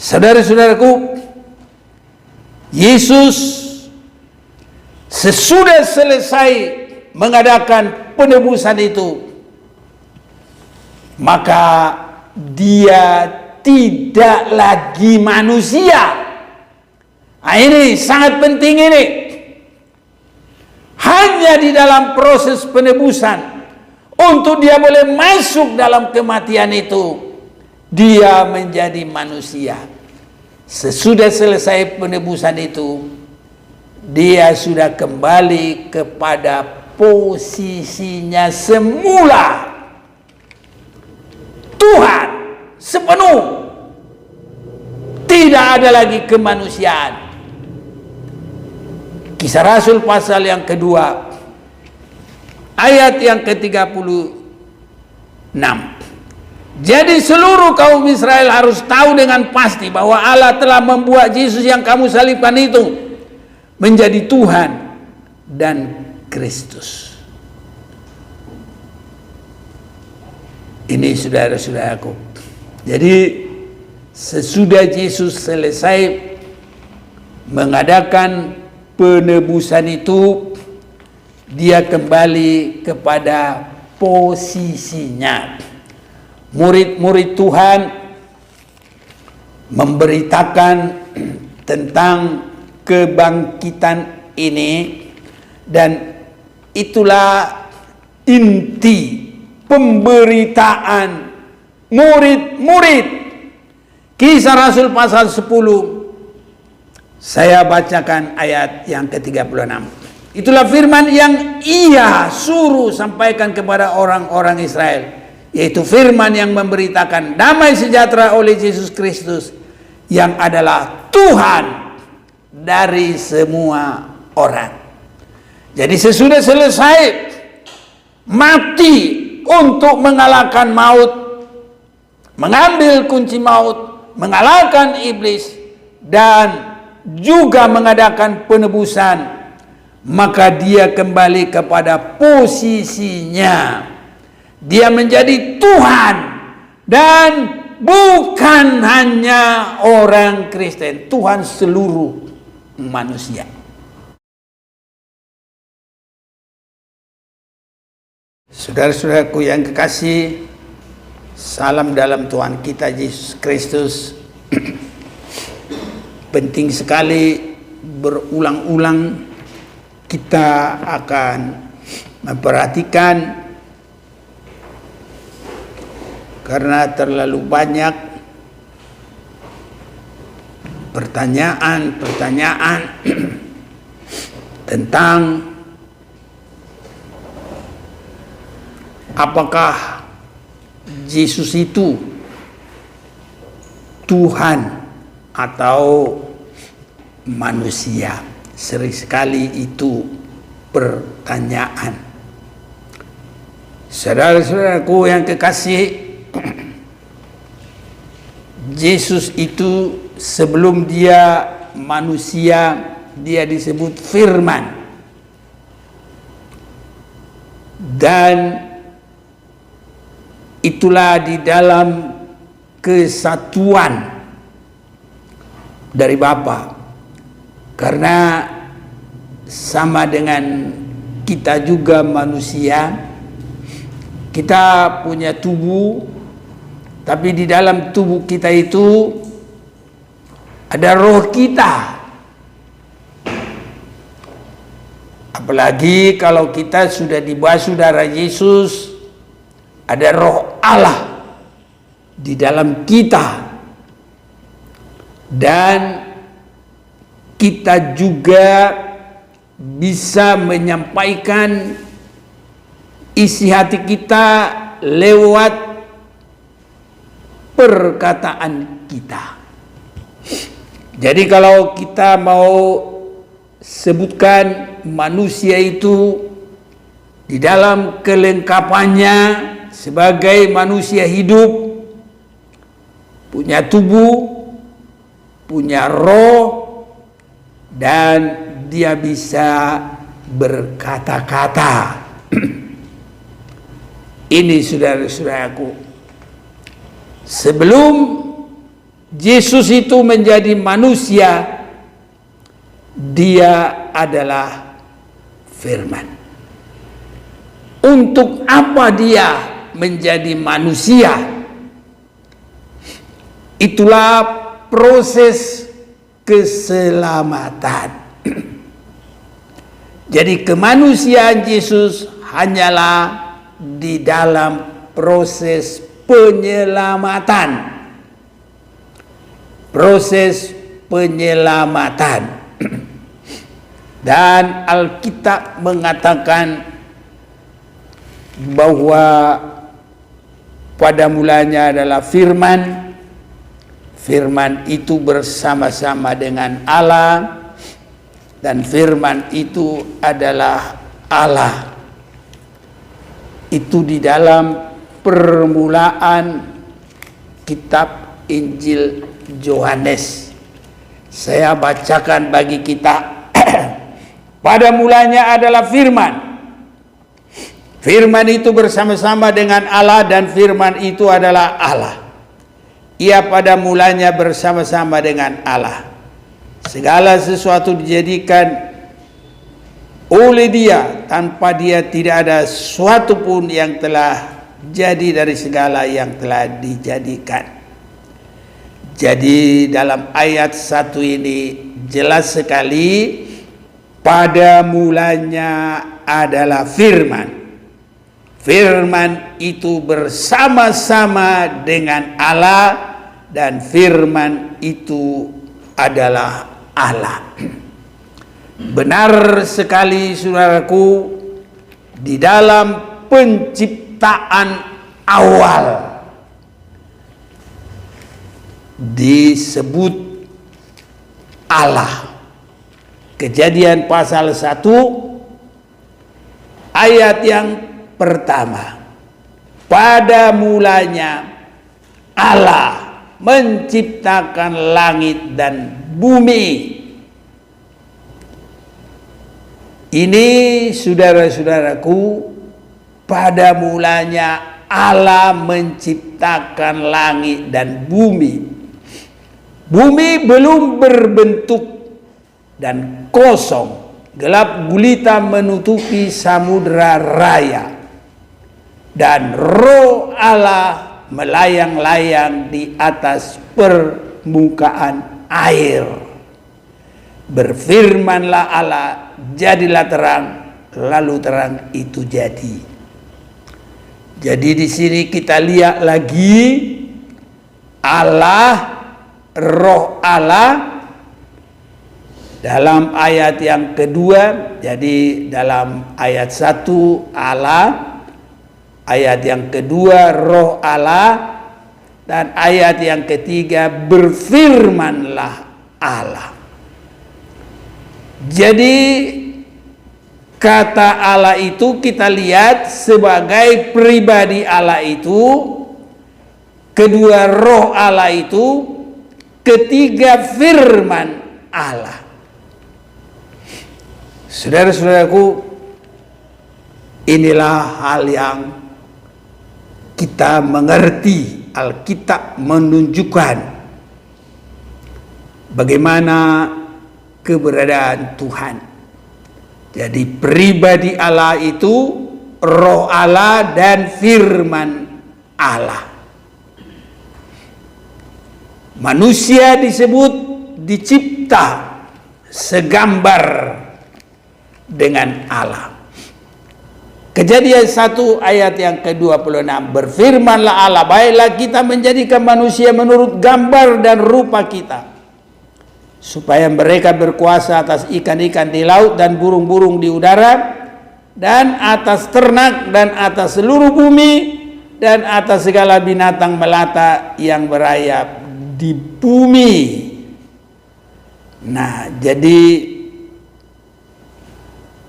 Saudara-saudaraku, Yesus sesudah selesai mengadakan penebusan itu, maka dia tidak lagi manusia. Nah, ini sangat penting ini. Hanya di dalam proses penebusan, untuk dia boleh masuk dalam kematian itu, dia menjadi manusia. Sesudah selesai penebusan itu, dia sudah kembali kepada posisinya semula. Tuhan sepenuh. Tidak ada lagi kemanusiaan. Kisah Rasul pasal yang kedua, ayat yang ke-36. Jadi seluruh kaum Israel harus tahu dengan pasti bahwa Allah telah membuat Yesus yang kamu salibkan itu menjadi Tuhan dan Kristus. Ini saudara-saudaraku. Jadi sesudah Yesus selesai mengadakan penebusan itu, dia kembali kepada posisinya. Murid-murid Tuhan memberitakan tentang kebangkitan ini, dan itulah inti pemberitaan murid-murid. Kisah Rasul pasal 10, saya bacakan ayat yang ke-36. Itulah firman yang ia suruh sampaikan kepada orang-orang Israel, yaitu firman yang memberitakan damai sejahtera oleh Yesus Kristus, yang adalah Tuhan dari semua orang. Jadi sesudah selesai mati untuk mengalahkan maut, mengambil kunci maut, mengalahkan iblis, dan juga mengadakan penebusan, maka dia kembali kepada posisinya. Dia menjadi Tuhan, dan bukan hanya orang Kristen, Tuhan seluruh manusia. Saudara-saudaraku yang kekasih, salam dalam Tuhan kita Yesus Kristus. Penting sekali berulang-ulang kita akan memperhatikan, karena terlalu banyak pertanyaan-pertanyaan tentang apakah Yesus itu Tuhan atau manusia. Sering sekali itu pertanyaan. Saudara-saudaraku yang kekasih, Yesus itu sebelum dia manusia, dia disebut firman. Dan itulah di dalam kesatuan dari Bapa, karena sama dengan kita juga manusia, kita punya tubuh, tapi di dalam tubuh kita itu ada roh kita. Apalagi kalau kita sudah dibasuh darah Yesus, ada roh Allah di dalam kita. Dan kita juga bisa menyampaikan isi hati kita lewat perkataan kita. Jadi kalau kita mau sebutkan manusia itu di dalam kelengkapannya sebagai manusia hidup, punya tubuh, punya roh, dan dia bisa berkata-kata. Ini saudara-saudaraku, sebelum Yesus itu menjadi manusia, dia adalah firman. Untuk apa dia menjadi manusia? Itulah proses keselamatan. Jadi kemanusiaan Yesus hanyalah di dalam proses penyelamatan. Proses penyelamatan. Dan Alkitab mengatakan bahwa pada mulanya adalah firman. Firman itu bersama-sama dengan Allah, dan firman itu adalah Allah. Itu di dalam permulaan kitab Injil Yohanes. Saya bacakan bagi kita. Pada mulanya adalah firman. Firman itu bersama-sama dengan Allah, dan firman itu adalah Allah. Ia pada mulanya bersama-sama dengan Allah. Segala sesuatu dijadikan oleh Dia, tanpa Dia tidak ada sesuatu pun yang telah jadi dari segala yang telah dijadikan. Jadi dalam ayat 1 ini jelas sekali, pada mulanya adalah firman. Firman itu bersama-sama dengan Allah, dan firman itu adalah Allah. Benar sekali saudaraku, di dalam penciptaan awal disebut Allah. Kejadian pasal 1 ayat yang pertama. Pada mulanya Allah menciptakan langit dan bumi. Ini saudara-saudaraku, pada mulanya Allah menciptakan langit dan bumi. Bumi belum berbentuk dan kosong, gelap gulita menutupi samudra raya, dan roh Allah melayang-layang di atas permukaan air. Berfirmanlah Allah, jadilah terang, lalu terang itu jadi. Jadi di sini kita lihat lagi Allah, roh Allah dalam ayat yang kedua. Jadi dalam ayat 1 Allah, ayat yang kedua roh Allah, dan ayat yang ketiga berfirmanlah Allah. Jadi kata Allah itu kita lihat sebagai pribadi Allah itu, kedua roh Allah itu, ketiga firman Allah. Saudara-saudaraku, inilah hal yang kita mengerti. Alkitab menunjukkan bagaimana keberadaan Tuhan. Jadi pribadi Allah itu roh Allah dan firman Allah. Manusia disebut dicipta segambar dengan Allah. Kejadian 1 ayat yang ke-26, berfirmanlah Allah, baiklah kita menjadikan manusia menurut gambar dan rupa kita, supaya mereka berkuasa atas ikan-ikan di laut dan burung-burung di udara, dan atas ternak, dan atas seluruh bumi, dan atas segala binatang melata yang berayap di bumi. Nah, jadi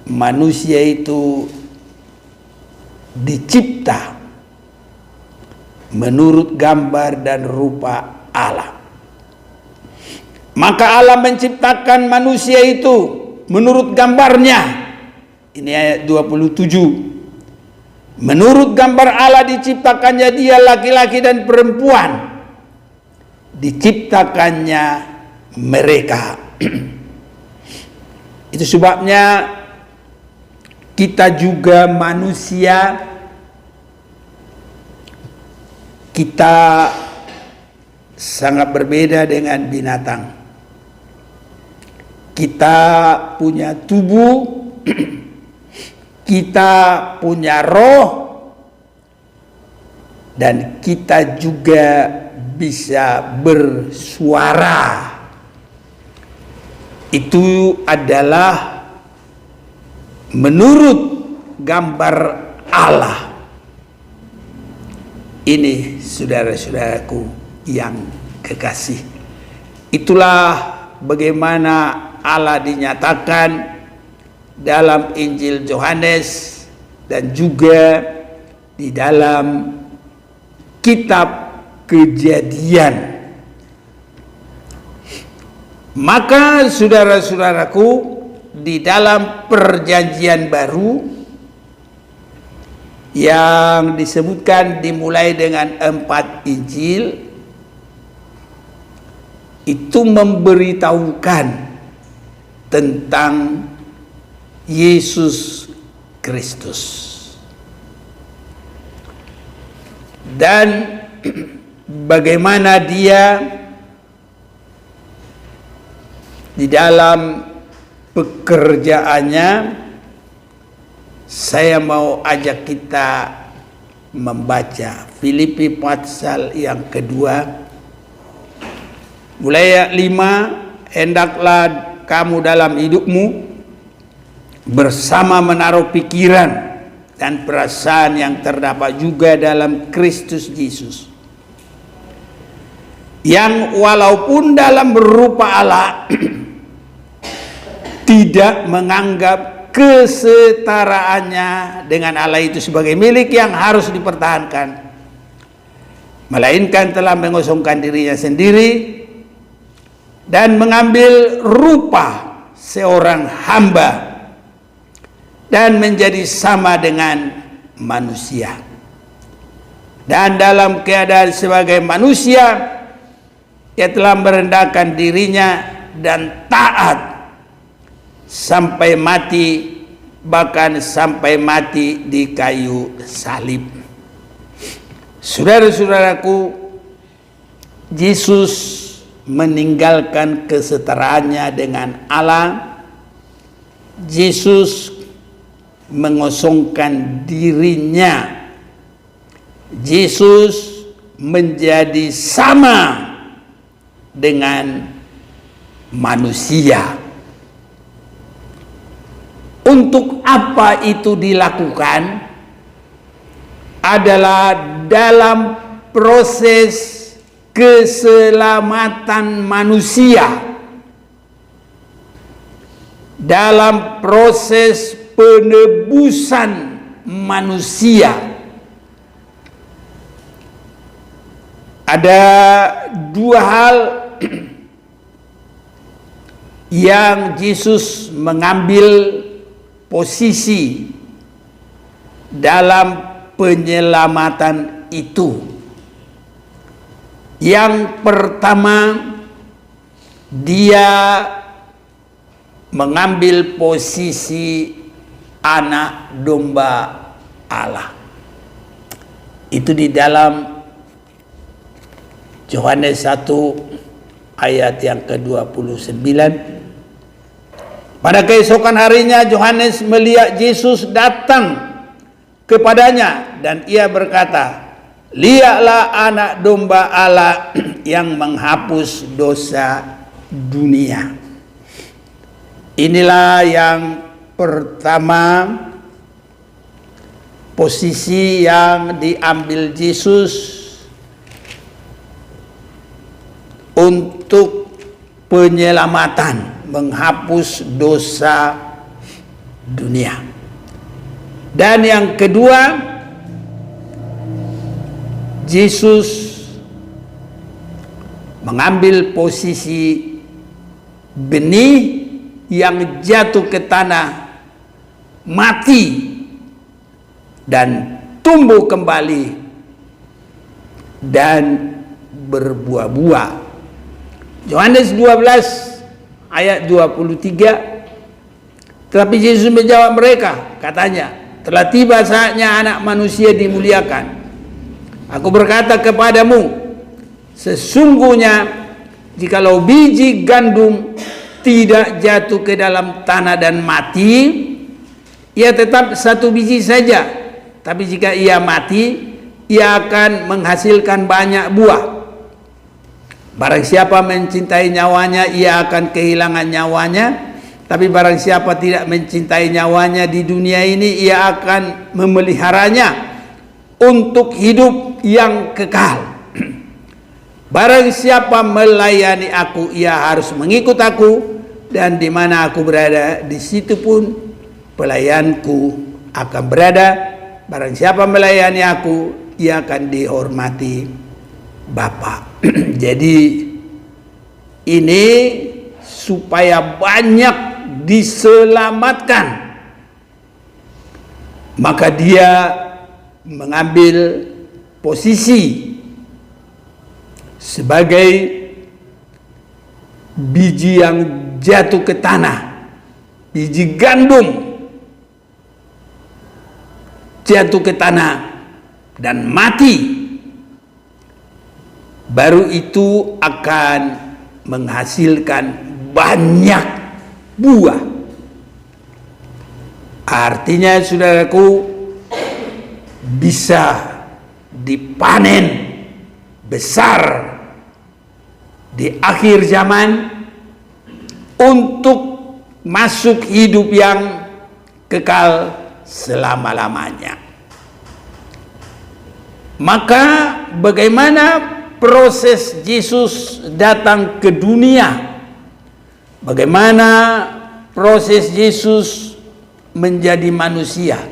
manusia itu dicipta menurut gambar dan rupa Allah. Maka Allah menciptakan manusia itu menurut gambarnya. Ini ayat 27. Menurut gambar Allah diciptakannya dia laki-laki dan perempuan. diciptakannya mereka. Itu sebabnya kita juga manusia, kita sangat berbeda dengan binatang. Kita punya tubuh, kita punya roh, dan kita juga bisa bersuara. Itu adalah menurut gambar Allah. Ini saudara-saudaraku yang kekasih, itulah bagaimana Allah dinyatakan dalam Injil Yohanes dan juga di dalam kitab Kejadian. Maka saudara-saudaraku, di dalam Perjanjian Baru yang disebutkan dimulai dengan 4 Injil, itu memberitahukan tentang Yesus Kristus. Dan bagaimana dia di dalam pekerjaannya. Saya mau ajak kita membaca Filipi pasal yang kedua, mulai ayat 5. Hendaklah kamu dalam hidupmu bersama menaruh pikiran dan perasaan yang terdapat juga dalam Kristus Yesus, yang walaupun dalam berupa Allah tidak menganggap kesetaraannya dengan Allah itu sebagai milik yang harus dipertahankan, melainkan telah mengosongkan dirinya sendiri dan mengambil rupa seorang hamba dan menjadi sama dengan manusia. Dan dalam keadaan sebagai manusia, ia telah merendahkan dirinya dan taat sampai mati, bahkan sampai mati di kayu salib. Saudara-saudaraku, Yesus meninggalkan kesetaraannya dengan Allah. Yesus mengosongkan dirinya. Yesus menjadi sama dengan manusia. Untuk apa itu dilakukan? Adalah dalam proses keselamatan manusia, dalam proses penebusan manusia. Ada 2 hal yang Yesus mengambil posisi dalam penyelamatan itu. Yang pertama, dia mengambil posisi anak domba Allah. Itu di dalam Yohanes 1 ayat yang ke-29. Pada keesokan harinya Yohanes melihat Yesus datang kepadanya dan ia berkata, "Lihatlah anak domba Allah yang menghapus dosa dunia." Inilah yang pertama, posisi yang diambil Yesus untuk penyelamatan, menghapus dosa dunia. Dan yang kedua, Yesus mengambil posisi benih yang jatuh ke tanah, mati dan tumbuh kembali dan berbuah-buah. Yohanes 12 ayat 23. Tetapi Yesus menjawab mereka, katanya, telah tiba saatnya Anak Manusia dimuliakan. Aku berkata kepadamu, sesungguhnya jikalau biji gandum tidak jatuh ke dalam tanah dan mati, ia tetap satu biji saja. Tapi jika ia mati, ia akan menghasilkan banyak buah. Barang siapa mencintai nyawanya, ia akan kehilangan nyawanya. Tapi barang siapa tidak mencintai nyawanya di dunia ini, ia akan memeliharanya untuk hidup yang kekal. Barang siapa melayani aku, ia harus mengikut aku, dan di mana aku berada, di situ pun pelayanku akan berada. Barang siapa melayani aku, ia akan dihormati Bapa. Jadi ini supaya banyak diselamatkan, maka dia mengambil posisi sebagai biji yang jatuh ke tanah, biji gandum jatuh ke tanah dan mati, baru itu akan menghasilkan banyak buah. Artinya saudaraku, bisa dipanen besar di akhir zaman untuk masuk hidup yang kekal selama-lamanya. Maka bagaimana proses Yesus datang ke dunia? Bagaimana proses Yesus menjadi manusia?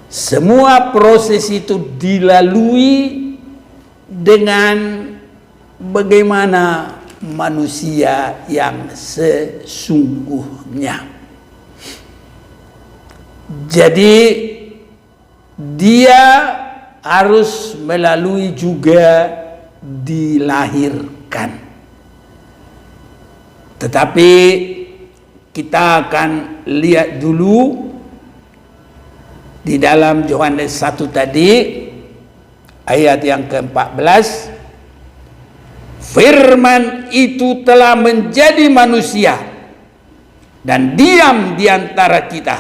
Semua proses itu dilalui dengan bagaimana manusia yang sesungguhnya. Jadi dia harus melalui juga dilahirkan. Tetapi kita akan lihat dulu di dalam Yohanes 1 tadi, ayat yang ke-14, firman itu telah menjadi manusia dan diam di antara kita,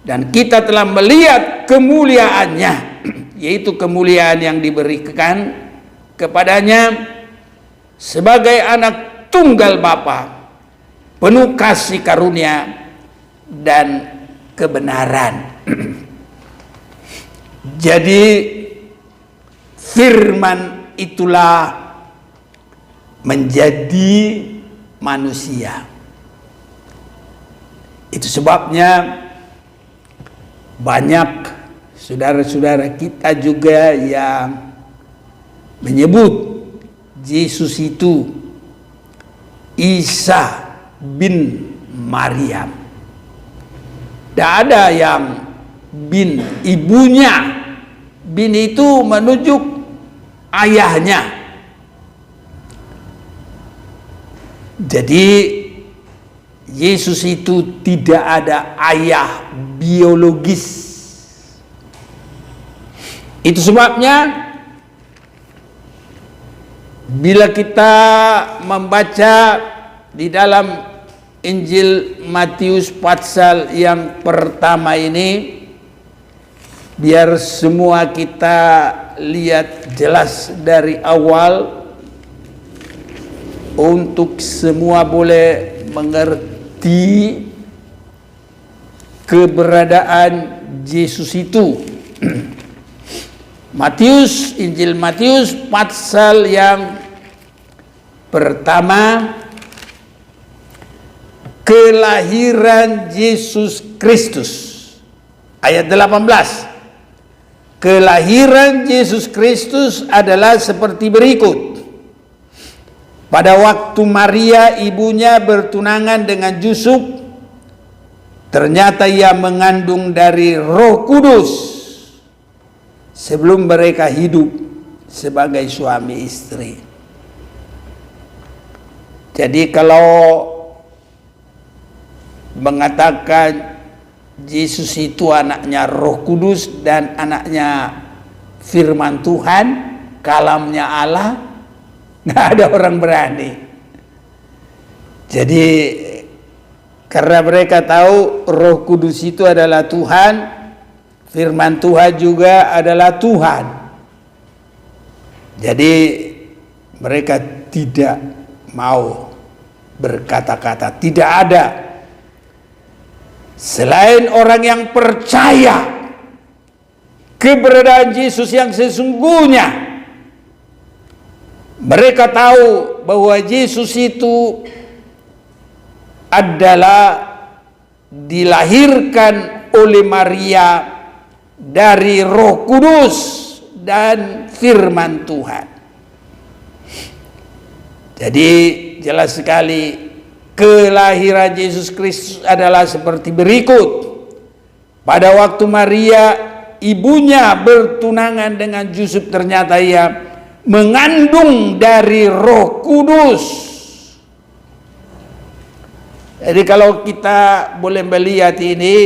dan kita telah melihat kemuliaannya, yaitu kemuliaan yang diberikan kepadanya sebagai anak tunggal Bapa, penuh kasih karunia dan kebenaran. Jadi firman itulah menjadi manusia. Itu sebabnya banyak saudara-saudara kita juga yang menyebut Yesus itu Isa bin Maryam. Tidak ada yang bin ibunya. Bin itu menunjuk ayahnya. Jadi Yesus itu tidak ada ayah biologis. Itu sebabnya bila kita membaca di dalam Injil Matius pasal yang pertama ini, biar semua kita lihat jelas dari awal untuk semua boleh mengerti keberadaan Yesus itu. Matius, Injil Matius pasal yang pertama, kelahiran Yesus Kristus, ayat 18. Kelahiran Yesus Kristus adalah seperti berikut. Pada waktu Maria ibunya bertunangan dengan Yusuf, ternyata ia mengandung dari Roh Kudus sebelum mereka hidup sebagai suami istri. Jadi kalau mengatakan Yesus itu anaknya Roh Kudus dan anaknya firman Tuhan, kalamnya Allah, nggak ada orang berani. Jadi karena mereka tahu Roh Kudus itu adalah Tuhan, firman Tuhan juga adalah Tuhan. Jadi mereka tidak mau berkata-kata. Tidak ada selain orang yang percaya keberadaan Yesus yang sesungguhnya. Mereka tahu bahwa Yesus itu adalah dilahirkan oleh Maria dari Roh Kudus dan firman Tuhan. Jadi jelas sekali kelahiran Yesus Kristus adalah seperti berikut. Pada waktu Maria ibunya bertunangan dengan Yusuf, ternyata ia mengandung dari Roh Kudus. Jadi kalau kita boleh melihat ini,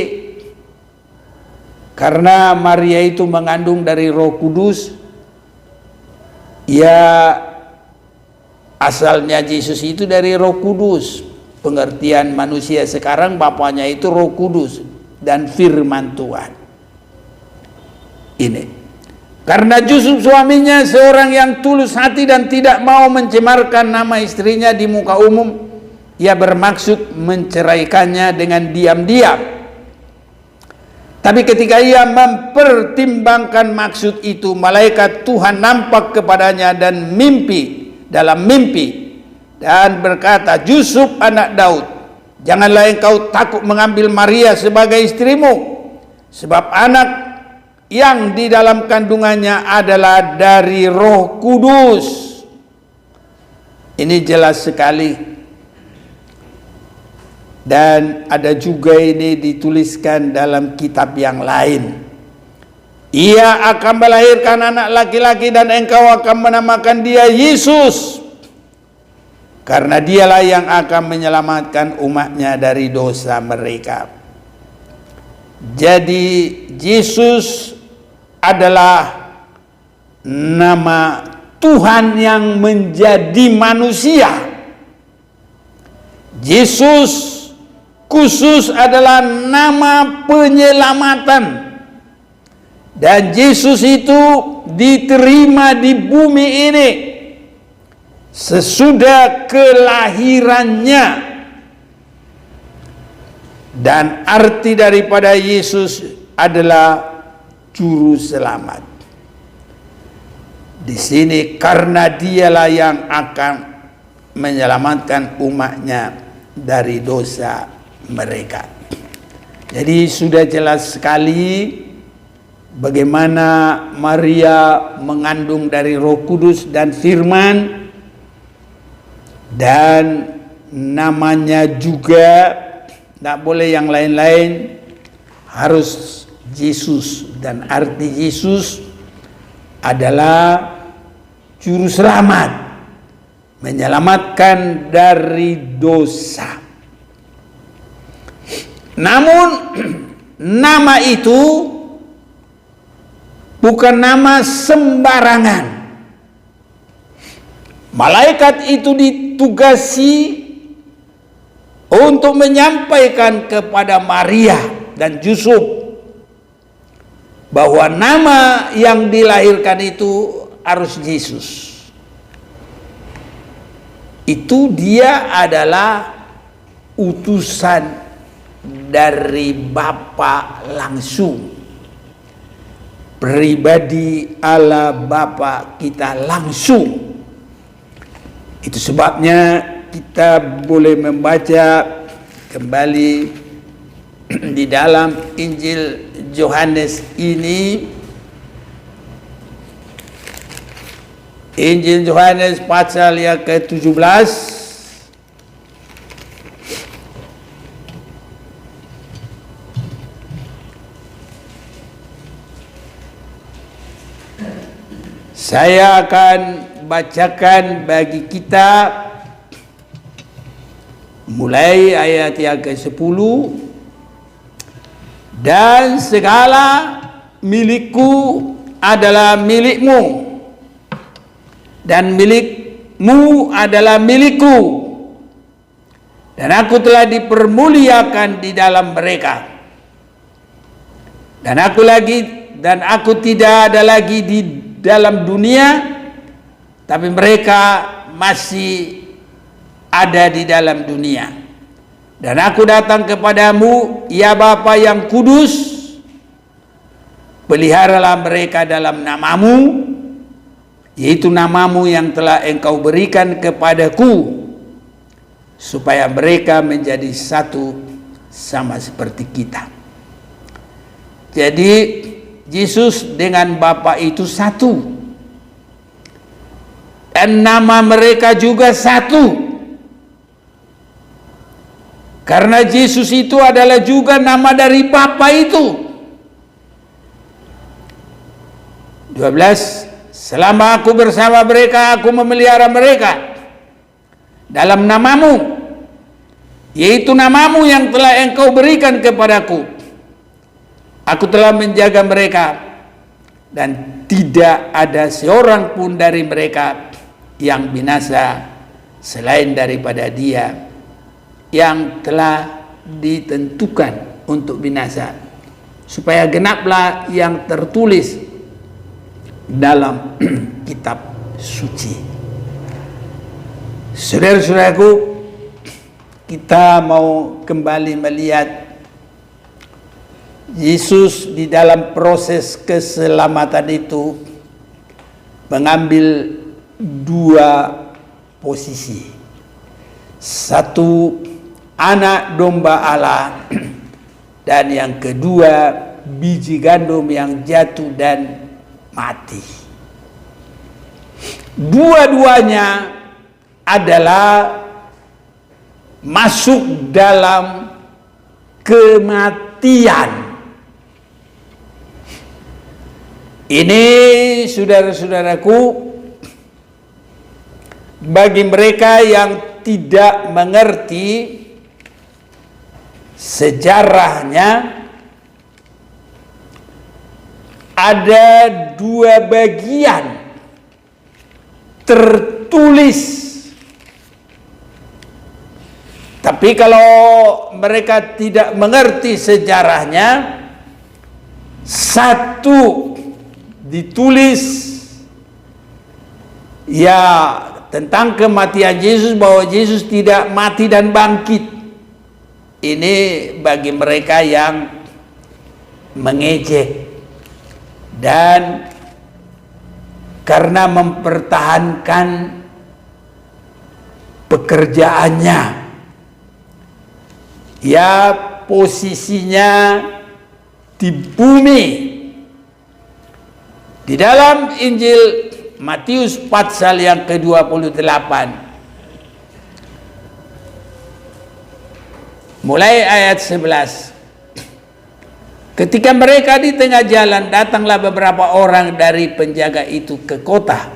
karena Maria itu mengandung dari Roh Kudus, ya asalnya Yesus itu dari Roh Kudus. Pengertian manusia sekarang bapaknya itu Roh Kudus dan firman Tuhan. Ini karena Yusuf suaminya seorang yang tulus hati dan tidak mau mencemarkan nama istrinya di muka umum, ia bermaksud menceraikannya dengan diam-diam. Tapi ketika ia mempertimbangkan maksud itu, malaikat Tuhan nampak kepadanya dan dalam mimpi dan berkata, "Yusuf anak Daud, janganlah engkau takut mengambil Maria sebagai istrimu, sebab anak yang di dalam kandungannya adalah dari Roh Kudus." Ini jelas sekali. Dan ada juga ini dituliskan dalam kitab yang lain. Ia akan melahirkan anak laki-laki dan engkau akan menamakan dia Yesus, karena dialah yang akan menyelamatkan umatnya dari dosa mereka. Jadi Yesus adalah nama Tuhan yang menjadi manusia. Yesus khusus adalah nama penyelamatan. Dan Yesus itu diterima di bumi ini sesudah kelahirannya. Dan arti daripada Yesus adalah juru selamat. Di sini karena dialah yang akan menyelamatkan umatnya dari dosa mereka. Jadi sudah jelas sekali bagaimana Maria mengandung dari Roh Kudus dan firman, dan namanya juga tidak boleh yang lain-lain, harus Yesus. Dan arti Yesus adalah juru selamat, menyelamatkan dari dosa. Namun nama itu bukan nama sembarangan. Malaikat itu ditugasi untuk menyampaikan kepada Maria dan Yusuf bahwa nama yang dilahirkan itu harus Yesus. Itu dia adalah utusan dari Bapa langsung, pribadi Allah Bapa kita langsung. Itu sebabnya kita boleh membaca kembali di dalam Injil Yohanes ini, Injil Yohanes pasal yang ke-17. Saya akan bacakan bagi kita Mulai ayat yang ke-10, dan segala milikku adalah milikmu, dan milikmu adalah milikku, dan aku telah dipermuliakan di dalam mereka, dan aku tidak ada lagi di dalam dunia, tapi mereka masih ada di dalam dunia. Dan aku datang kepadamu, ya Bapa yang kudus, peliharalah mereka dalam namamu, yaitu namamu yang telah engkau berikan kepadaku, supaya mereka menjadi satu sama seperti kita. Jadi Yesus dengan Bapa itu satu, dan nama mereka juga satu. Karena Yesus itu adalah juga nama dari Bapa itu. 12, selama aku bersama mereka, aku memelihara mereka dalam namamu, yaitu namamu yang telah engkau berikan kepadaku. Aku telah menjaga mereka, dan tidak ada seorang pun dari mereka yang binasa selain daripada dia yang telah ditentukan untuk binasa, supaya genaplah yang tertulis dalam kitab suci. Saudara-saudaraku, kita mau kembali melihat Yesus di dalam proses keselamatan itu mengambil dua posisi. Satu, anak domba Allah, dan yang kedua, biji gandum yang jatuh dan mati. Dua-duanya adalah masuk dalam kematian. Ini, saudara-saudaraku, bagi mereka yang tidak mengerti sejarahnya, ada dua bagian tertulis. Tapi kalau mereka tidak mengerti sejarahnya, satu ditulis ya tentang kematian Yesus, bahwa Yesus tidak mati dan bangkit. Ini bagi mereka yang mengejek, dan karena mempertahankan pekerjaannya, ya posisinya di bumi. Di dalam Injil Matius pasal yang ke-28, mulai ayat 11. Ketika mereka di tengah jalan, datanglah beberapa orang dari penjaga itu ke kota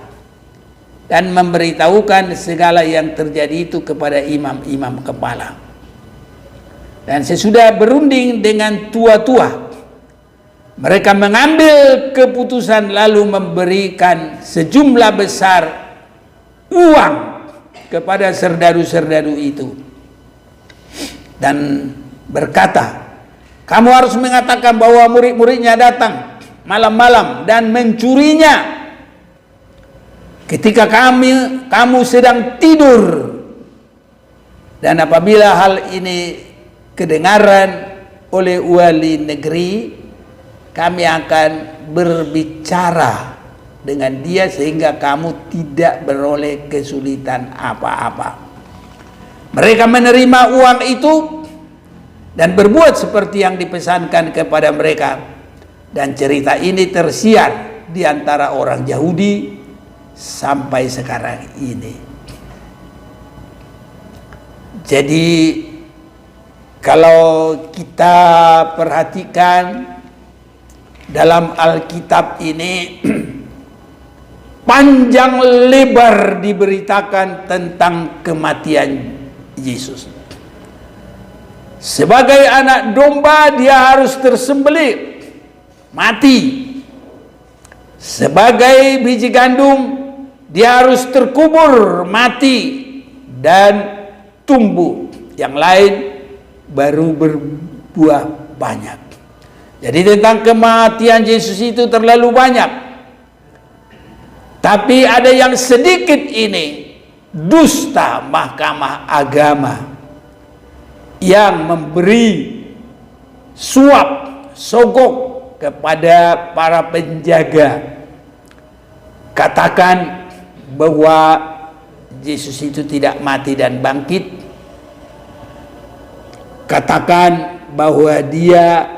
dan memberitahukan segala yang terjadi itu kepada imam-imam kepala. Dan sesudah berunding dengan tua-tua, mereka mengambil keputusan lalu memberikan sejumlah besar uang kepada serdadu-serdadu itu, dan berkata, kamu harus mengatakan bahwa murid-muridnya datang malam-malam dan mencurinya ketika kamu sedang tidur. Dan apabila hal ini kedengaran oleh wali negeri, kami akan berbicara dengan dia sehingga kamu tidak beroleh kesulitan apa-apa. Mereka menerima uang itu dan berbuat seperti yang dipesankan kepada mereka. Dan cerita ini tersiar di antara orang Yahudi sampai sekarang ini. Jadi kalau kita perhatikan dalam Alkitab ini panjang lebar diberitakan tentang kematian Yesus. Sebagai anak domba dia harus tersembelih, mati. Sebagai biji gandum dia harus terkubur, mati, dan tumbuh. Yang lain baru berbuah banyak. Jadi tentang kematian Yesus itu terlalu banyak. Tapi ada yang sedikit ini, dusta mahkamah agama yang memberi suap, sogok kepada para penjaga. Katakan bahwa Yesus itu tidak mati dan bangkit. Katakan bahwa dia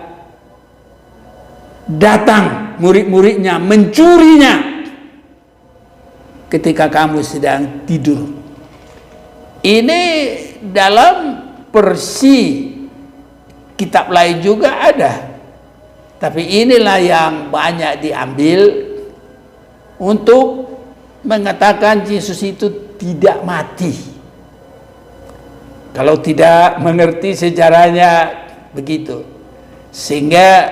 datang, murid-muridnya mencurinya ketika kamu sedang tidur. Ini dalam versi kitab lain juga ada, tapi inilah yang banyak diambil untuk mengatakan Yesus itu tidak mati. Kalau tidak mengerti sejarahnya begitu, sehingga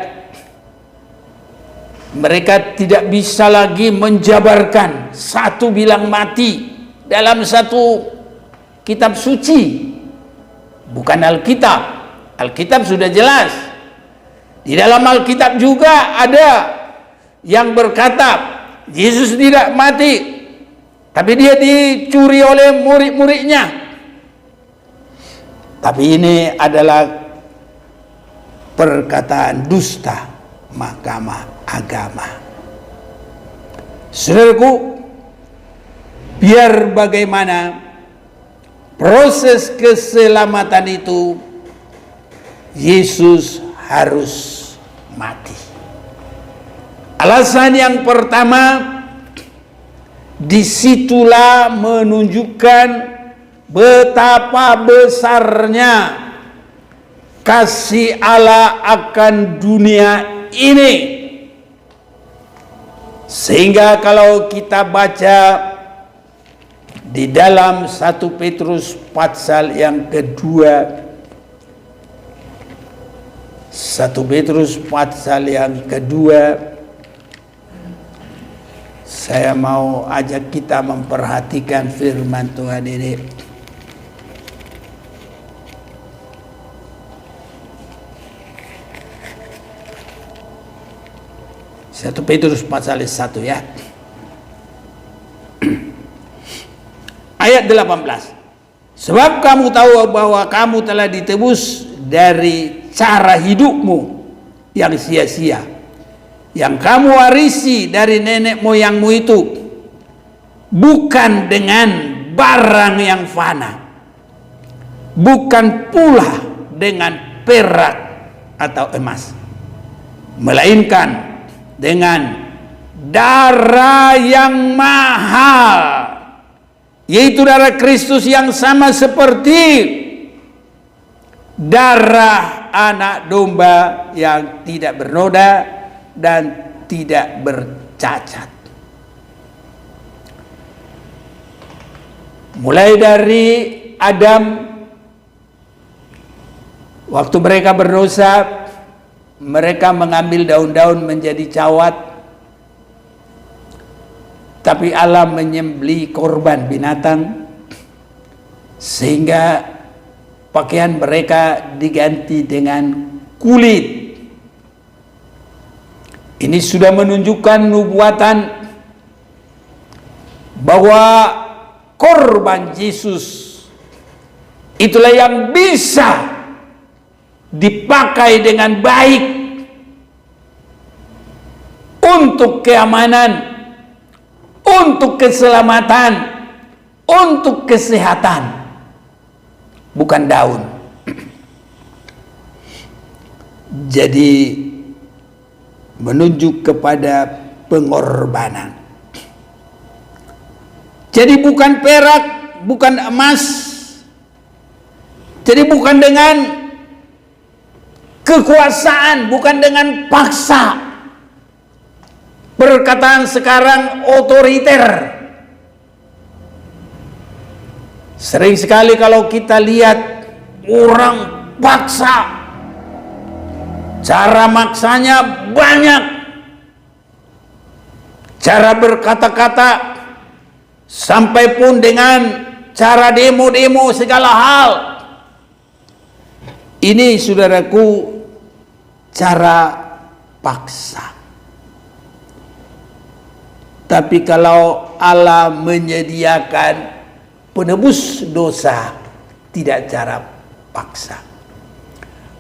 mereka tidak bisa lagi menjabarkan satu bilang mati dalam satu kitab suci. Bukan Alkitab. Alkitab sudah jelas. Di dalam Alkitab juga ada yang berkata Yesus tidak mati, tapi dia dicuri oleh murid-muridnya. Tapi ini adalah perkataan dusta mahkamah agama. Saudaraku, biar bagaimana proses keselamatan itu, Yesus harus mati. Alasan yang pertama, disitulah menunjukkan betapa besarnya kasih Allah akan dunia ini. Sehingga kalau kita baca di dalam 1 Petrus pasal yang kedua, 1 Petrus pasal yang kedua, saya mau ajak kita memperhatikan firman Tuhan ini. Satu Petrus pasal 1 ya. Ayat 18. Sebab kamu tahu bahwa kamu telah ditebus dari cara hidupmu yang sia-sia, yang kamu warisi dari nenek moyangmu itu, bukan dengan barang yang fana, bukan pula dengan perak atau emas, melainkan dengan darah yang mahal, yaitu darah Kristus yang sama seperti darah anak domba yang tidak bernoda dan tidak bercacat. Mulai dari Adam, waktu mereka berdosa, mereka mengambil daun-daun menjadi cawat, tapi Allah menyembelih korban binatang sehingga pakaian mereka diganti dengan kulit. Ini sudah menunjukkan nubuatan bahwa korban Yesus itulah yang bisa dipakai dengan baik untuk keamanan, untuk keselamatan, untuk kesehatan, bukan daun. Jadi menunjuk kepada pengorbanan. Jadi bukan perak, bukan emas. Jadi bukan dengan kekuasaan, bukan dengan paksa. Perkataan sekarang otoriter. Sering sekali kalau kita lihat orang paksa. Cara maksanya banyak. Cara berkata-kata, sampai pun dengan cara demo-demo segala hal. Ini saudaraku cara paksa. Tapi kalau Allah menyediakan penebus dosa, tidak cara paksa.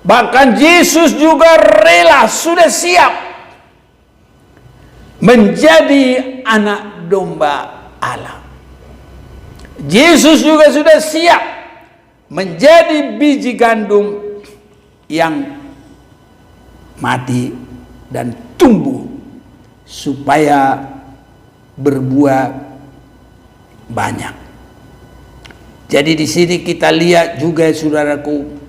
Bahkan Yesus juga rela, sudah siap menjadi anak domba Allah. Yesus juga sudah siap menjadi biji gandum yang mati dan tumbuh supaya berbuah banyak. Jadi di sini kita lihat juga saudaraku,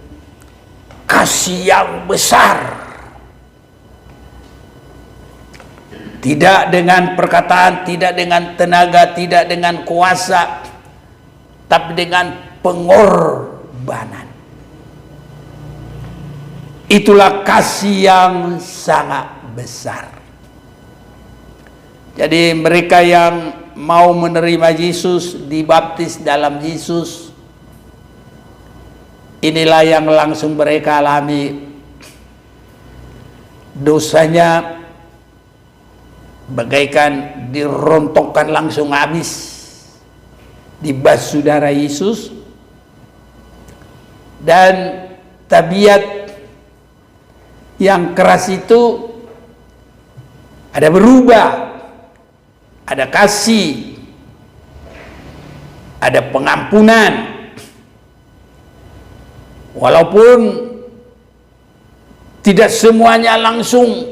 kasih yang besar. Tidak dengan perkataan, tidak dengan tenaga, tidak dengan kuasa, tapi dengan pengorbanan. Itulah kasih yang sangat besar. Jadi mereka yang mau menerima Yesus, dibaptis dalam Yesus, inilah yang langsung mereka alami. Dosanya bagaikan dirontokkan langsung habis di bas saudara Yesus. Dan tabiat yang keras itu ada berubah. Ada kasih, ada pengampunan. Walaupun tidak semuanya langsung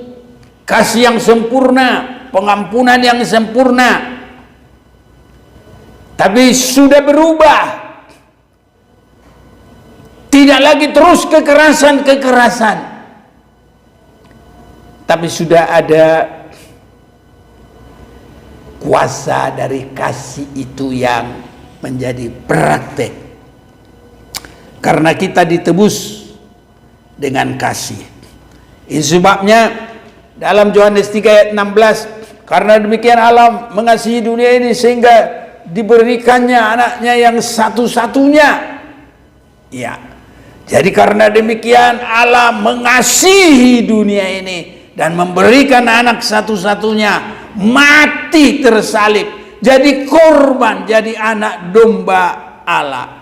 kasih yang sempurna, pengampunan yang sempurna, tapi sudah berubah. Tidak lagi terus kekerasan-kekerasan, tapi sudah ada kuasa dari kasih itu yang menjadi praktek. Karena kita ditebus dengan kasih. Ini sebabnya dalam Yohanes 3 ayat 16, karena demikian Allah mengasihi dunia ini sehingga diberikannya anaknya yang satu-satunya. Ya. Jadi karena demikian Allah mengasihi dunia ini dan memberikan anak satu-satunya, mati tersalib, jadi korban, jadi anak domba Allah.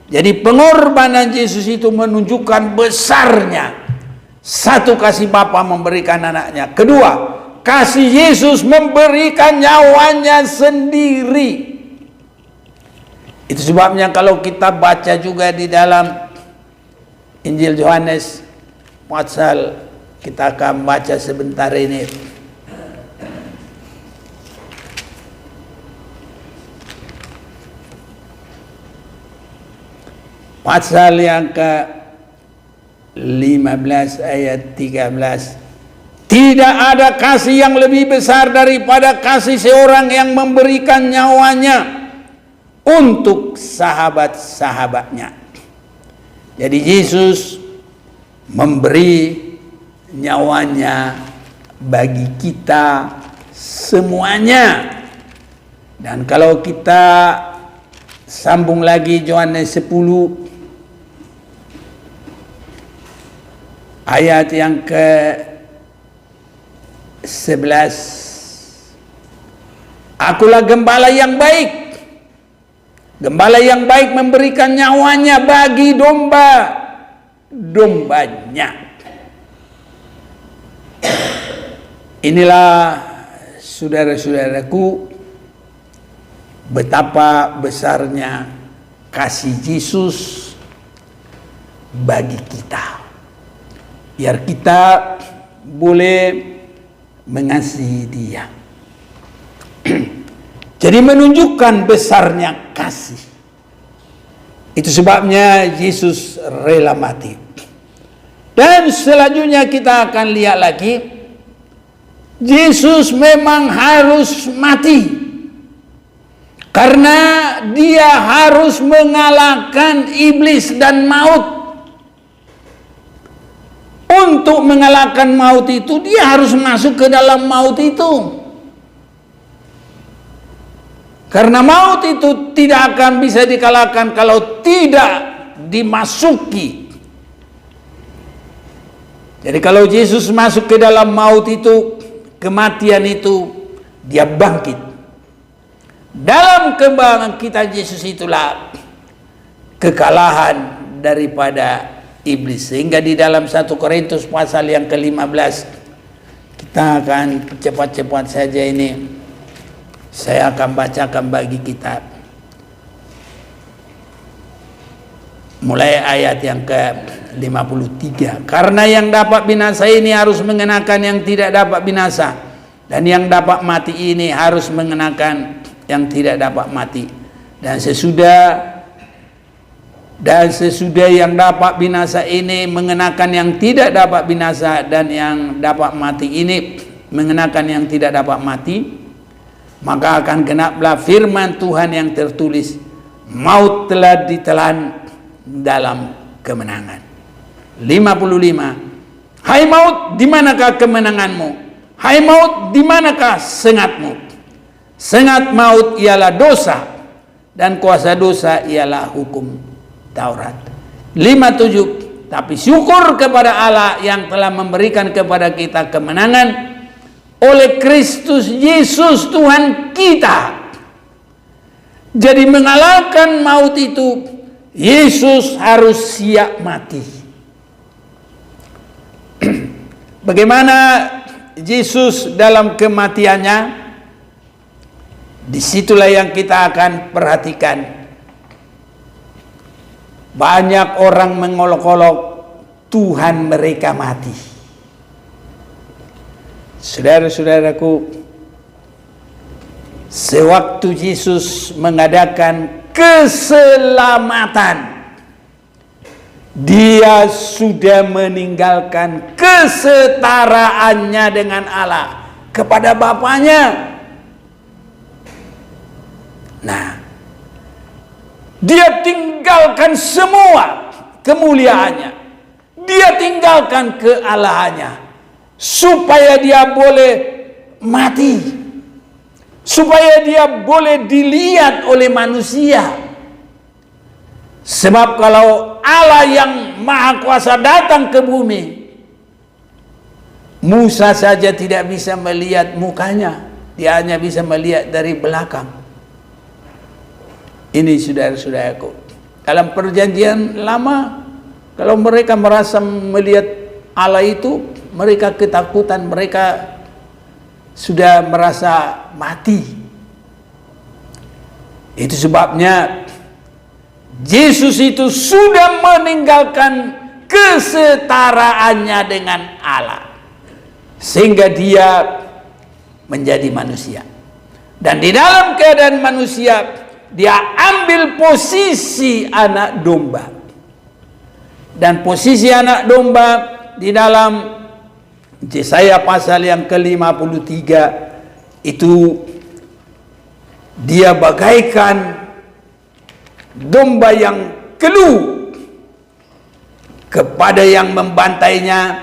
Jadi pengorbanan Yesus itu menunjukkan besarnya. Satu, kasih Bapa memberikan anaknya. Kedua, kasih Yesus memberikan nyawanya sendiri. Itu sebabnya kalau kita baca juga di dalam Injil Yohanes pasal, kita akan baca sebentar ini. Pasal yang ke-15 ayat 13. Tidak ada kasih yang lebih besar daripada kasih seorang yang memberikan nyawanya untuk sahabat-sahabatnya. Jadi Yesus memberi nyawanya bagi kita semuanya. Dan kalau kita sambung lagi Yohanes 10 ayat yang ke-11, akulah gembala yang baik. Gembala yang baik memberikan nyawanya bagi domba-dombanya. Inilah saudara-saudaraku, betapa besarnya kasih Yesus bagi kita. Biar kita boleh mengasihi Dia. Jadi menunjukkan besarnya kasih. Itu sebabnya Yesus rela mati. Dan selanjutnya kita akan lihat lagi, Yesus memang harus mati. Karena Dia harus mengalahkan iblis dan maut. untuk mengalahkan maut itu, dia harus masuk ke dalam maut itu. Karena maut itu tidak akan bisa dikalahkan kalau tidak dimasuki. Jadi kalau Yesus masuk ke dalam maut itu, kematian itu, dia bangkit. Dalam kebangkitan Yesus itulah kekalahan daripada iblis. Sehingga di dalam 1 Korintus pasal yang ke-15, kita akan cepat-cepat saja ini, saya akan bacakan bagi kita mulai ayat yang ke-53. Karena yang dapat binasa ini harus mengenakan yang tidak dapat binasa, dan yang dapat mati ini harus mengenakan yang tidak dapat mati. Dan sesudah yang dapat binasa ini mengenakan yang tidak dapat binasa, dan yang dapat mati ini mengenakan yang tidak dapat mati, maka akan genaplah firman Tuhan yang tertulis, maut telah ditelan dalam kemenangan. 55. Hai maut, di manakah kemenanganmu? Hai maut, di manakah sengatmu? Sengat maut ialah dosa, dan kuasa dosa ialah hukum Taurat. 57. Tapi syukur kepada Allah yang telah memberikan kepada kita kemenangan oleh Kristus Yesus Tuhan kita. Jadi mengalahkan maut itu, Yesus harus siap mati. Bagaimana Yesus dalam kematiannya? Disitulah yang kita akan perhatikan. Banyak orang mengolok-olok Tuhan mereka mati. Saudara-saudaraku, sewaktu Yesus mengadakan keselamatan, dia sudah meninggalkan kesetaraannya dengan Allah kepada Bapaknya. Nah, dia tinggalkan semua kemuliaannya, dia tinggalkan kealahannya, supaya dia boleh mati, supaya dia boleh dilihat oleh manusia. Sebab kalau Allah yang Maha Kuasa datang ke bumi, Musa saja tidak bisa melihat mukanya, dia hanya bisa melihat dari belakang. Ini saudara-saudaraku, dalam perjanjian lama, kalau mereka merasa melihat Allah itu, mereka ketakutan, mereka sudah merasa mati. Itu sebabnya Yesus itu sudah meninggalkan kesetaraannya dengan Allah, sehingga dia menjadi manusia. Dan di dalam keadaan manusia, dia ambil posisi anak domba. Dan posisi anak domba di dalam Yesaya pasal yang ke-53 itu, dia bagaikan domba yang keluh kepada yang membantainya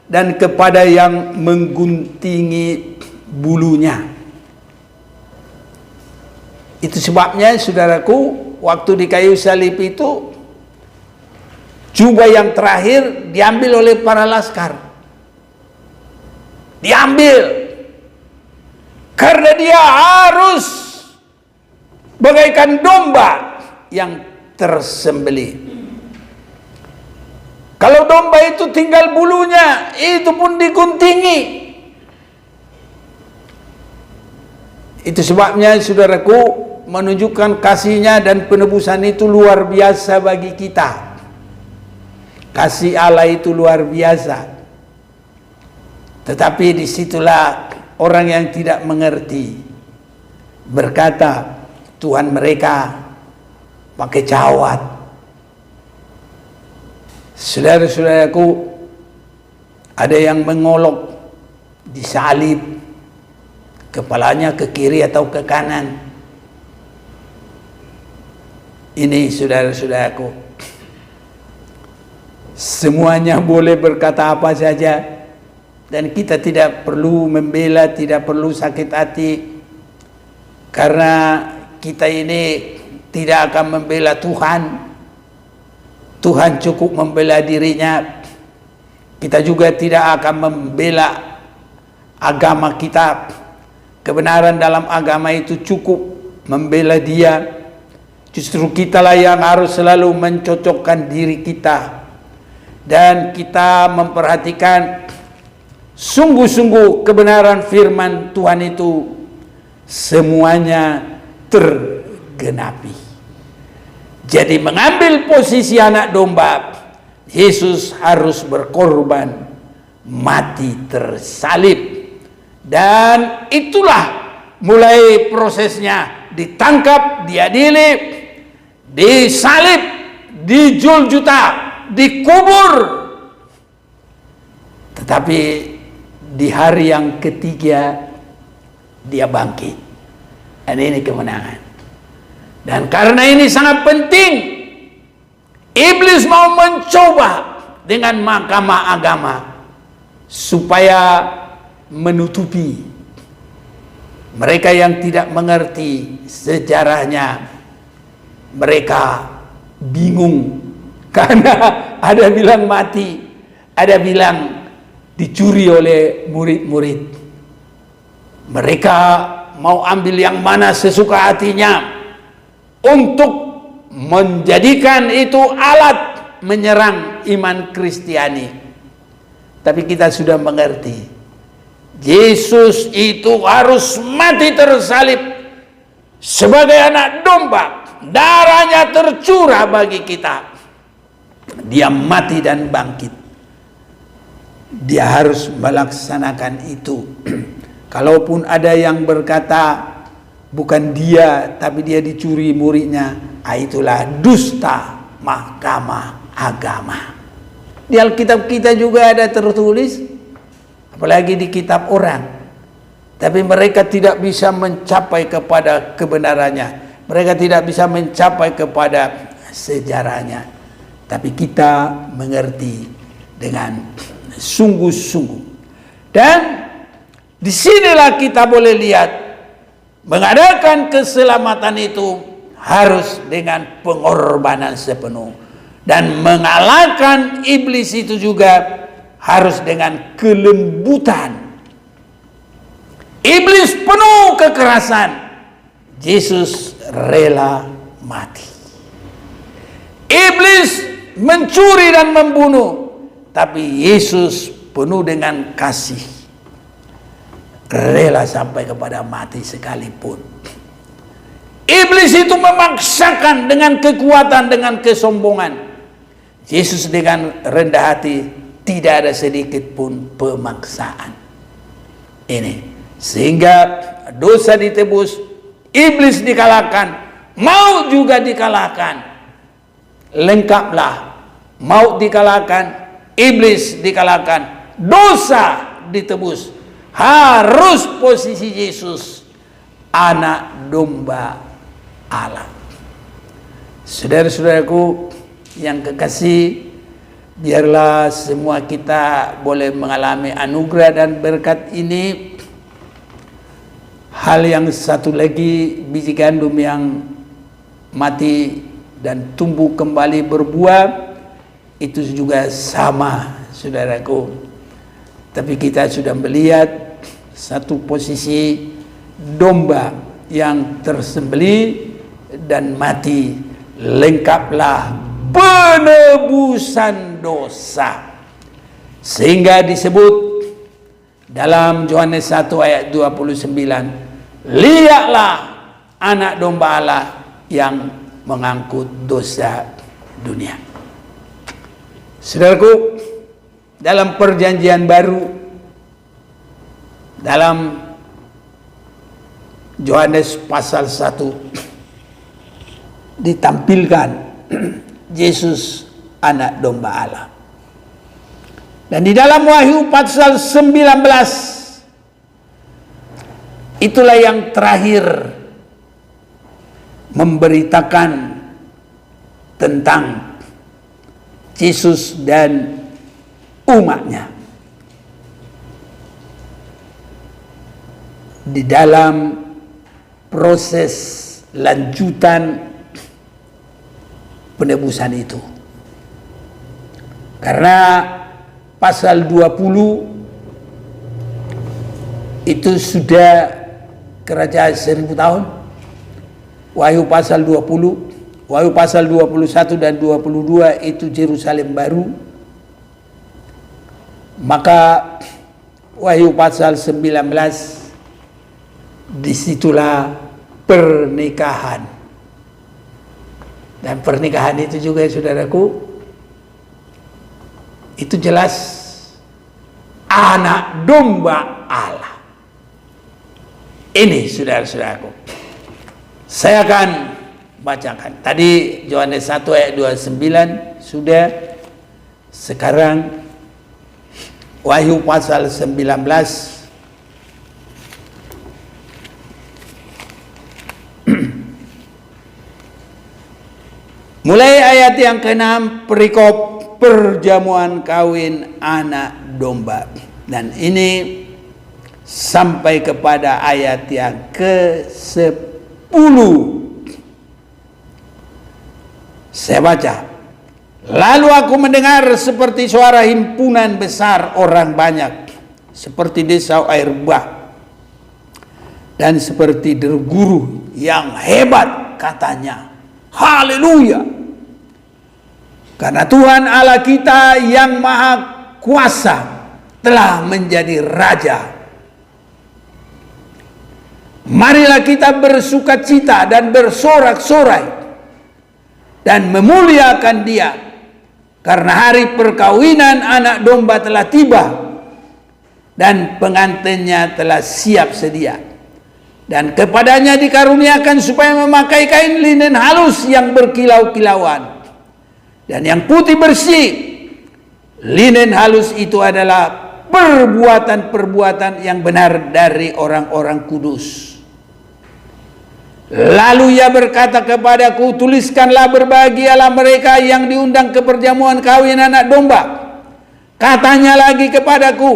dan kepada yang mengguntingi bulunya. Itu sebabnya saudaraku, waktu di kayu salib itu, jubah yang terakhir diambil oleh para laskar. Diambil karena dia harus bagaikan domba yang tersembelih. Kalau domba itu tinggal bulunya, itu pun diguntingi. Itu sebabnya saudaraku, menunjukkan kasihnya dan penebusan itu luar biasa bagi kita. Kasih Allah itu luar biasa. Tetapi disitulah orang yang tidak mengerti berkata, Tuhan mereka pakai cawat. Saudara-saudaraku, ada yang mengolok disalib, kepalanya ke kiri atau ke kanan. Ini saudara-saudaraku, semuanya boleh berkata apa saja, dan kita tidak perlu membela, tidak perlu sakit hati, karena kita ini tidak akan membela Tuhan. Tuhan cukup membela dirinya. Kita juga tidak akan membela agama kita. Kebenaran dalam agama itu cukup membela dia. Justru kitalah yang harus selalu mencocokkan diri kita, dan kita memperhatikan sungguh-sungguh kebenaran firman Tuhan itu semuanya tergenapi. Jadi mengambil posisi anak domba, Yesus harus berkorban, mati tersalib. Dan itulah mulai prosesnya: ditangkap, diadili, disalib, dijuljuta, dikubur. Tetapi di hari yang ketiga dia bangkit. Dan ini kemenangan. Dan karena ini sangat penting, iblis mau mencoba dengan mahkamah agama supaya menutupi mereka yang tidak mengerti sejarahnya. Mereka bingung karena ada bilang mati, ada bilang dicuri oleh murid-murid. Mereka mau ambil yang mana sesuka hatinya untuk menjadikan itu alat menyerang iman Kristiani. Tapi kita sudah mengerti, Yesus itu harus mati tersalib sebagai anak domba. Darahnya tercurah bagi kita. Dia mati dan bangkit. Dia harus melaksanakan itu. Kalaupun ada yang berkata bukan dia, tapi dia dicuri muridnya, itulah dusta mahkamah agama. Di Alkitab kita juga ada tertulis, apalagi di kitab orang. Tapi mereka tidak bisa mencapai kepada kebenarannya. Mereka tidak bisa mencapai kepada sejarahnya. Tapi kita mengerti dengan sungguh-sungguh. Dan disinilah kita boleh lihat, mengadakan keselamatan itu harus dengan pengorbanan sepenuh. Dan mengalahkan iblis itu juga harus dengan kelembutan. Iblis penuh kekerasan, Yesus rela mati. Iblis mencuri dan membunuh, tapi Yesus penuh dengan kasih, rela sampai kepada mati sekalipun. Iblis itu memaksakan dengan kekuatan, dengan kesombongan. Yesus dengan rendah hati, tidak ada sedikit pun pemaksaan. Ini sehingga dosa ditebus, iblis dikalahkan, maut juga dikalahkan. Lengkaplah, maut dikalahkan, iblis dikalahkan, dosa ditebus. Harus posisi Yesus anak domba Allah. Saudara-saudaraku yang kekasih, biarlah semua kita boleh mengalami anugerah dan berkat ini. Hal yang satu lagi, biji gandum yang mati dan tumbuh kembali berbuah, itu juga sama, saudaraku. Tapi kita sudah melihat satu posisi domba yang tersembelih dan mati, lengkaplah penebusan dosa. Sehingga disebut dalam Yohanes 1 ayat 29, lihatlah anak domba Allah yang mengangkut dosa dunia. Saudaraku, dalam perjanjian baru, dalam Yohanes pasal 1 ditampilkan Yesus anak domba Allah. Dan di dalam Wahyu pasal 19, itulah yang terakhir memberitakan tentang Yesus dan umatnya. Di dalam proses lanjutan penebusan itu. Karena pasal 20 itu sudah kerajaan 1000 tahun. Wahyu pasal 20, Wahyu pasal 21 dan 22 itu Yerusalem baru. Maka Wahyu pasal 19 disitulah pernikahan. Dan pernikahan itu juga, saudaraku, itu jelas anak domba Allah. Ini saudara-saudaraku, saya akan bacakan. Tadi Yohanes 1 ayat 29 sudah. Sekarang Wahyu pasal 19 mulai ayat yang ke-6, perikop perjamuan kawin anak domba. Dan ini sampai kepada ayat yang ke-10. Saya baca. Lalu aku mendengar seperti suara himpunan besar orang banyak, seperti desau air bah, dan seperti deru guru yang hebat, katanya, haleluya, karena Tuhan Allah kita yang maha kuasa telah menjadi raja. Marilah kita bersukacita dan bersorak-sorai dan memuliakan Dia, karena hari perkawinan anak domba telah tiba dan pengantinnya telah siap sedia. Dan kepadanya dikaruniakan supaya memakai kain linen halus yang berkilau-kilauan dan yang putih bersih. Linen halus itu adalah perbuatan-perbuatan yang benar dari orang-orang kudus. Lalu ia berkata kepadaku, tuliskanlah, berbahagialah mereka yang diundang ke perjamuan kawin anak domba. Katanya lagi kepadaku,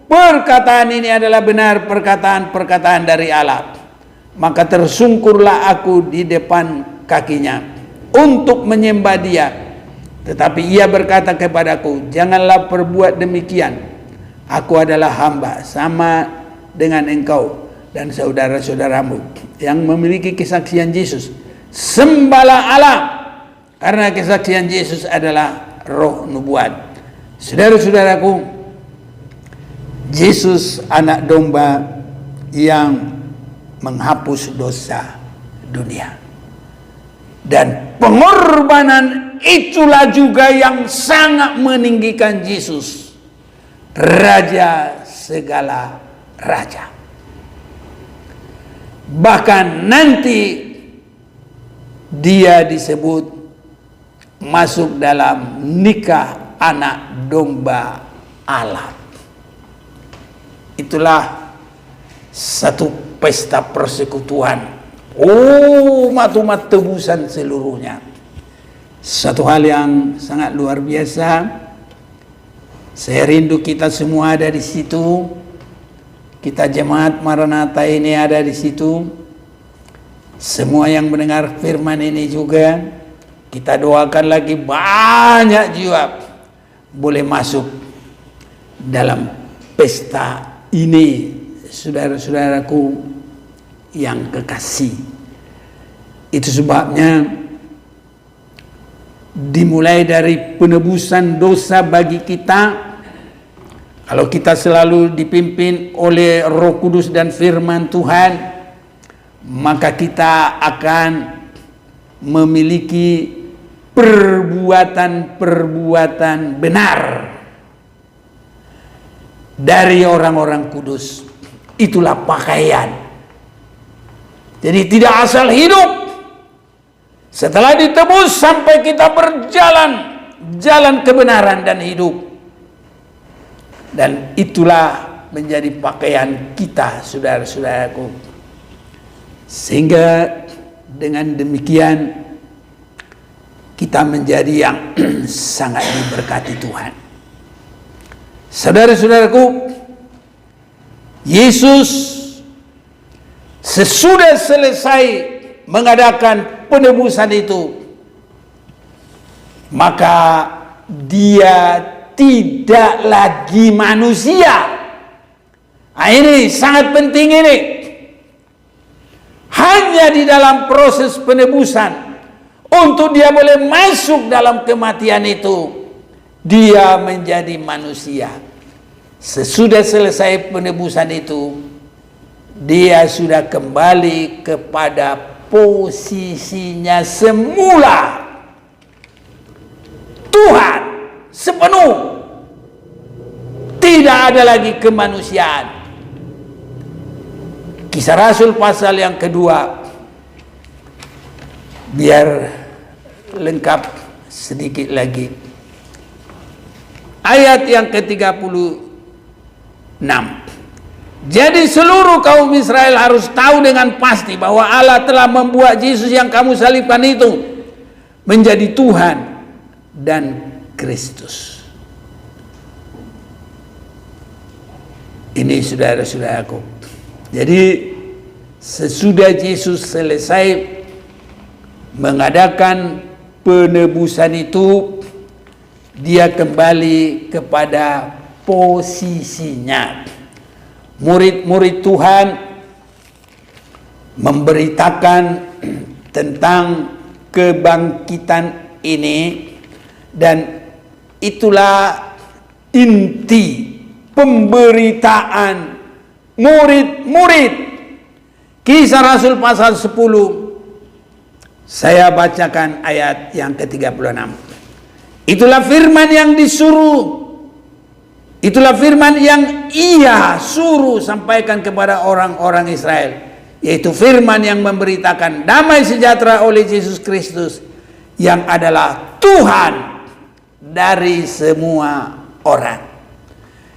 perkataan ini adalah benar, perkataan-perkataan dari Allah. Maka tersungkurlah aku di depan kakinya untuk menyembah Dia. Tetapi ia berkata kepadaku, janganlah perbuat demikian. Aku adalah hamba sama dengan engkau dan saudara-saudaramu yang memiliki kesaksian Yesus. Sembahlah Allah, karena kesaksian Yesus adalah roh nubuat. Saudara-saudaraku, Yesus anak domba yang menghapus dosa dunia. Dan pengorbanan itulah juga yang sangat meninggikan Yesus, Raja segala raja. Bahkan nanti Dia disebut masuk dalam nikah anak domba Allah. Itulah satu pesta persekutuan umat-umat tebusan seluruhnya. Satu hal yang sangat luar biasa. Saya rindu kita semua ada di situ. Kita jemaat Maranatha ini ada di situ. Semua yang mendengar firman ini juga, kita doakan lagi banyak jiwa boleh masuk dalam pesta ini, saudara-saudaraku yang kekasih. Itu sebabnya dimulai dari penebusan dosa bagi kita. Kalau kita selalu dipimpin oleh Roh Kudus dan firman Tuhan, maka kita akan memiliki perbuatan-perbuatan benar dari orang-orang kudus. Itulah pakaian. Jadi tidak asal hidup. Setelah ditebus sampai kita berjalan jalan kebenaran dan hidup. Dan itulah menjadi pakaian kita, saudara-saudaraku. Sehingga dengan demikian kita menjadi yang sangat diberkati Tuhan. Saudara-saudaraku, Yesus sesudah selesai mengadakan penebusan itu, maka dia tidak lagi manusia. Nah, ini sangat penting ini. Hanya di dalam proses penebusan, untuk dia boleh masuk dalam kematian itu, dia menjadi manusia. Sesudah selesai penebusan itu, dia sudah kembali kepada posisinya semula. Tuhan sepenuh. Tidak ada lagi kemanusiaan. Kisah Rasul pasal yang kedua, biar lengkap sedikit lagi. Ayat yang ke-36. Jadi seluruh kaum Israel harus tahu dengan pasti bahwa Allah telah membuat Yesus yang kamu salibkan itu menjadi Tuhan dan Kristus. Ini saudara-saudaraku. Jadi sesudah Yesus selesai mengadakan penebusan itu, dia kembali kepada posisinya. Murid-murid Tuhan memberitakan tentang kebangkitan ini, dan itulah inti pemberitaan murid-murid. Kisah Rasul pasal 10, saya bacakan ayat yang ke-36. Itulah firman yang disuruh, itulah firman yang ia suruh sampaikan kepada orang-orang Israel, yaitu firman yang memberitakan damai sejahtera oleh Yesus Kristus, yang adalah Tuhan dari semua orang.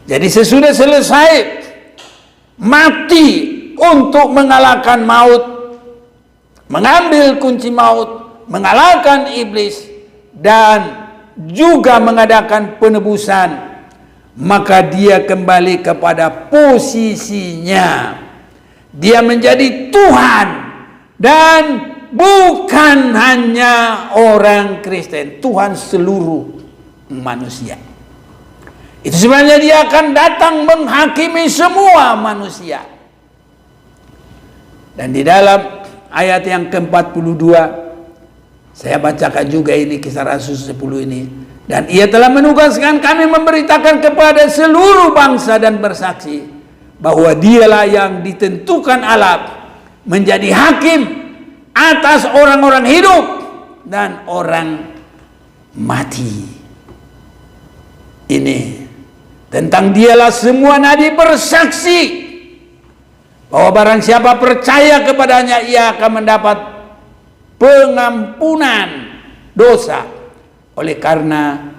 Jadi sesudah selesai mati untuk mengalahkan maut, mengambil kunci maut, mengalahkan iblis, dan juga mengadakan penebusan, maka dia kembali kepada posisinya. Dia menjadi Tuhan, dan bukan hanya orang Kristen, Tuhan seluruh manusia. Itu sebenarnya dia akan datang menghakimi semua manusia. Dan di dalam ayat yang ke-42, saya bacakan juga ini Kisah Rasul 10 ini. Dan ia telah menugaskan kami memberitakan kepada seluruh bangsa dan bersaksi bahwa dialah yang ditentukan Allah menjadi hakim atas orang-orang hidup dan orang mati. Ini tentang dialah semua nabi bersaksi bahwa barang siapa percaya kepadanya, ia akan mendapat pengampunan dosa oleh karena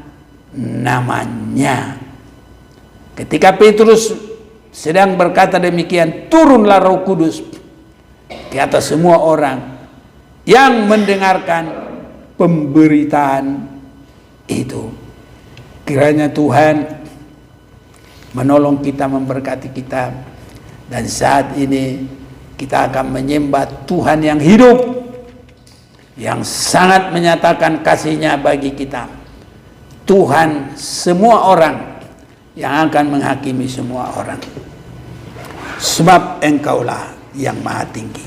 namanya. Ketika Petrus sedang berkata demikian, turunlah Roh Kudus di atas semua orang yang mendengarkan pemberitaan itu. Kiranya Tuhan menolong kita, memberkati kita, dan saat ini kita akan menyembah Tuhan yang hidup, yang sangat menyatakan kasih-Nya bagi kita. Tuhan semua orang, yang akan menghakimi semua orang. Sebab Engkaulah yang Maha Tinggi.